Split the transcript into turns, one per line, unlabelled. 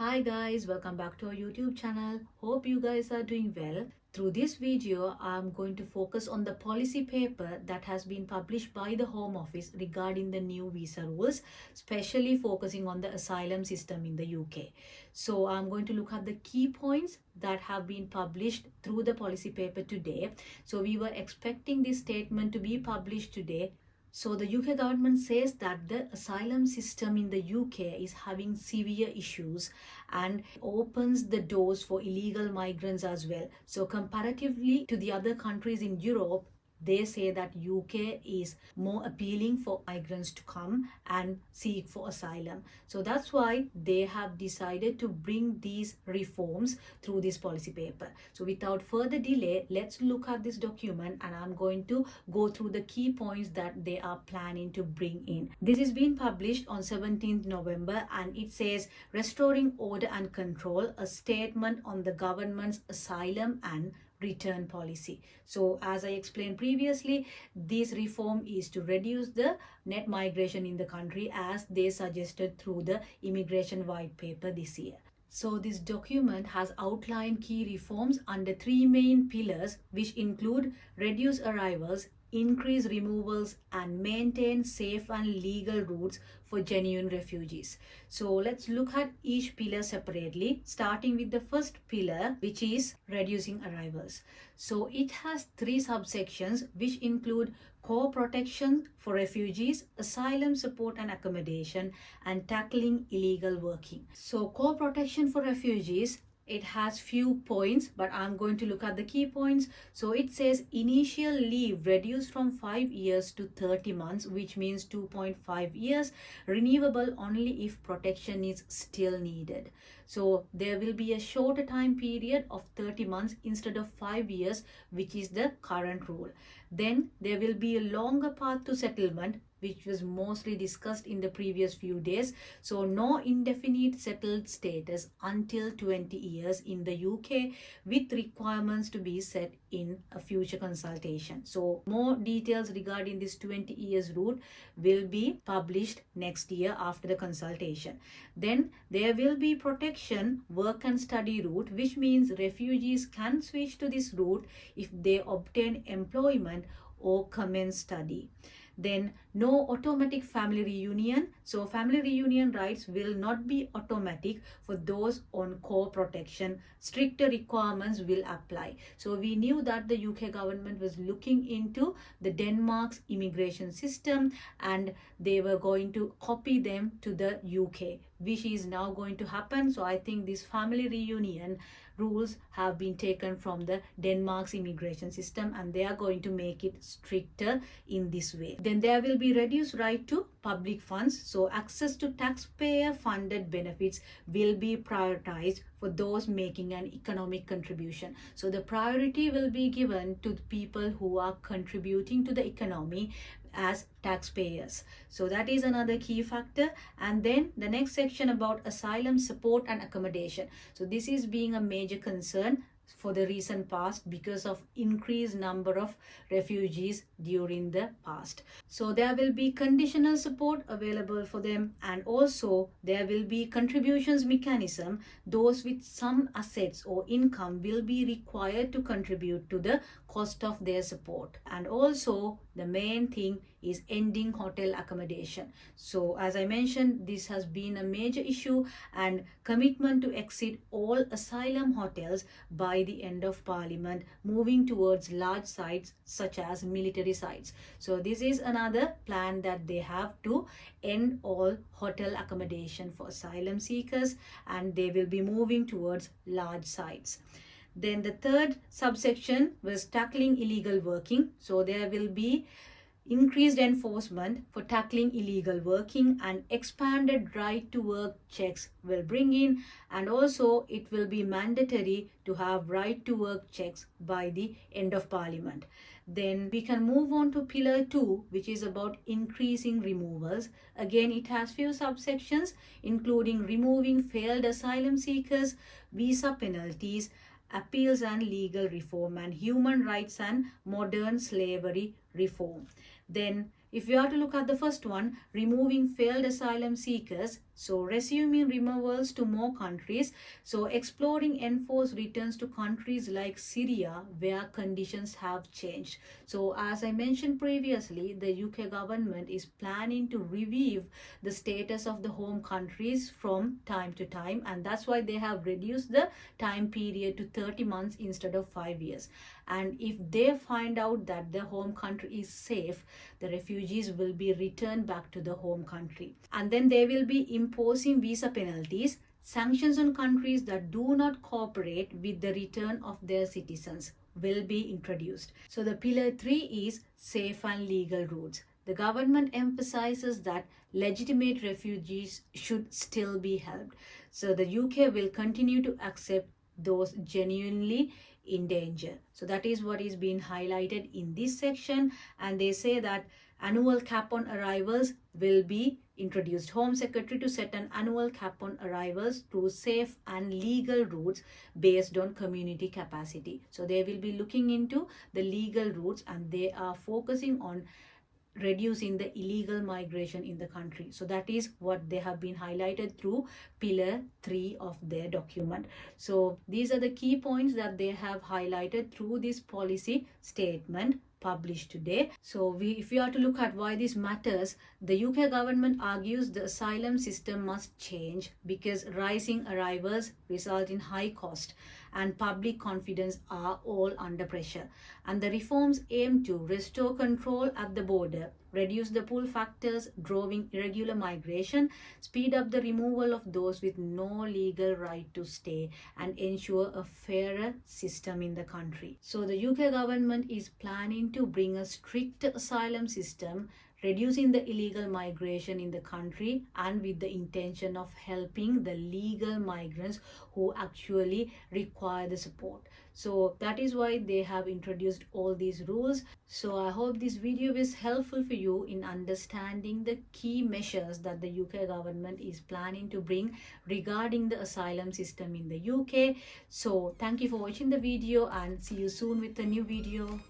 Hi guys, welcome back to our YouTube channel. Hope you guys are doing well. Through this video, I'm going to focus on the policy paper that has been published by the Home Office regarding the new visa rules, especially focusing on the asylum system in the UK. So I'm going to look at the key points that have been published through the policy paper today. So we were expecting this statement to be published today. So the UK government says that the asylum system in the UK is having severe issues and opens the doors for illegal migrants as well. So comparatively to the other countries in Europe, they say that UK is more appealing for migrants to come and seek for asylum. So that's why they have decided to bring these reforms through this policy paper. So without further delay, let's look at this document and I'm going to go through the key points that they are planning to bring in. This is being published on 17th November and it says Restoring Order and Control, a statement on the government's asylum and return policy. So as I explained previously, this reform is to reduce the net migration in the country as they suggested through the immigration white paper this year. So this document has outlined key reforms under three main pillars, which include reduce arrivals, increase removals, and maintain safe and legal routes for genuine refugees. So let's look at each pillar separately, starting with the first pillar, which is reducing arrivals. So it has three subsections, which include core protection for refugees, asylum support and accommodation, and tackling illegal working. So core protection for refugees, it has few points, but I'm going to look at the key points. So it says initial leave reduced from 5 years to 30 months, which means 2.5 years, renewable only if protection is still needed. So there will be a shorter time period of 30 months instead of 5 years, which is the current rule. Then there will be a longer path to settlement, which was mostly discussed in the previous few days. So no indefinite settled status until 20 years in the UK, with requirements to be set in a future consultation. So more details regarding this 20 years route will be published next year after the consultation. Then there will be protection work and study route, which means refugees can switch to this route if they obtain employment or commence study. Then no automatic family reunion. So family reunion rights will not be automatic for those on core protection. Stricter requirements will apply. So we knew that the UK government was looking into the Denmark's immigration system and they were going to copy them to the UK, which is now going to happen. So I think this family reunion rules have been taken from the Denmark's immigration system and they are going to make it stricter in this way. Then there will be reduced right to public funds. So access to taxpayer funded benefits will be prioritized for those making an economic contribution. So the priority will be given to the people who are contributing to the economy as taxpayers. So that is another key factor. And then the next section about asylum support and accommodation. So this is being a major concern for the recent past because of increased number of refugees during the past. So there will be conditional support available for them, and also there will be contributions mechanism. Those with some assets or income will be required to contribute to the cost of their support. And also the main thing is ending hotel accommodation. So as I mentioned, this has been a major issue, and commitment to exit all asylum hotels by the end of Parliament, moving towards large sites such as military sites. So this is another plan that they have to end all hotel accommodation for asylum seekers, and they will be moving towards large sites. Then the third subsection was tackling illegal working. So there will be increased enforcement for tackling illegal working, and expanded right to work checks will bring in, and also it will be mandatory to have right to work checks by the end of Parliament. Then we can move on to pillar 2, which is about increasing removals. Again, it has few subsections including removing failed asylum seekers, visa penalties, appeals and legal reform, and human rights and modern slavery reform. Then If we are to look at the first one, removing failed asylum seekers, so resuming removals to more countries, so exploring enforced returns to countries like Syria where conditions have changed. So as I mentioned previously, the UK government is planning to review the status of the home countries from time to time, and that's why they have reduced the time period to 30 months instead of 5 years. And if they find out that the home country is safe, the refugees will be returned back to the home country. And then they will be imposing visa penalties, sanctions on countries that do not cooperate with the return of their citizens will be introduced. So the pillar 3 is safe and legal routes. The government emphasizes that legitimate refugees should still be helped. So the UK will continue to accept those genuinely in danger. So that is what is being highlighted in this section, and they say that annual cap on arrivals will be introduced. Home Secretary to set an annual cap on arrivals through safe and legal routes based on community capacity. So they will be looking into the legal routes, and they are focusing on reducing the illegal migration in the country. So that is what they have been highlighted through pillar 3 of their document. So these are the key points that they have highlighted through this policy statement published today. So if we are to look at why this matters, the UK government argues the asylum system must change because rising arrivals result in high cost and public confidence are all under pressure. And the reforms aim to restore control at the border, reduce the pull factors driving irregular migration, speed up the removal of those with no legal right to stay, and ensure a fairer system in the country. So the UK government is planning to bring a strict asylum system, reducing the illegal migration in the country, and with the intention of helping the legal migrants who actually require the support. So that is why they have introduced all these rules. So I hope this video is helpful for you in understanding the key measures that the UK government is planning to bring regarding the asylum system in the UK. So thank you for watching the video, and see you soon with a new video.